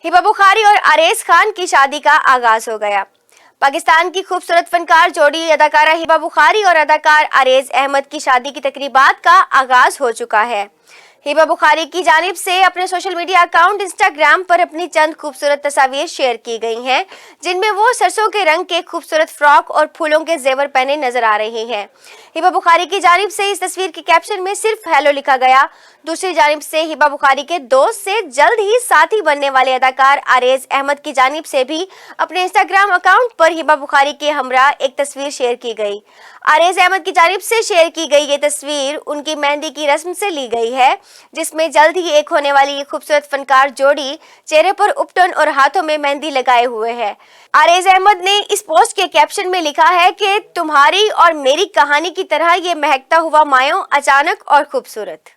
हिबा बुखारी और आरेज खान की शादी का आगाज हो गया। पाकिस्तान की खूबसूरत फनकार जोड़ी अदाकारा हिबा बुखारी और अदाकार आरेज अहमद की शादी की तकरीबात का आगाज हो चुका है। हिबा बुखारी की जानिब से अपने सोशल मीडिया अकाउंट इंस्टाग्राम पर अपनी चंद खूबसूरत तस्वीर शेयर की गई हैं, जिनमें वो सरसों के रंग के खूबसूरत फ्रॉक और फूलों के जेवर पहने नजर आ रही हैं। हिबा बुखारी की जानिब से इस तस्वीर के कैप्शन में सिर्फ हेलो लिखा गया। दूसरी जानिब से हिबा बुखारी के दोस्त से जल्द ही साथी बनने वाले अदाकार आरेज अहमद की जानिब से भी अपने इंस्टाग्राम अकाउंट पर हिबा बुखारी के हमरा एक तस्वीर शेयर की गई। आरेज अहमद की जानिब से शेयर की गई ये तस्वीर उनकी मेहंदी की रस्म से ली गई है, जिसमें जल्द ही एक होने वाली ये खूबसूरत फनकार जोड़ी चेहरे पर उपटन और हाथों में मेहंदी लगाए हुए है। आरेज अहमद ने इस पोस्ट के कैप्शन में लिखा है कि तुम्हारी और मेरी कहानी की तरह ये महकता हुआ मायों अचानक और खूबसूरत।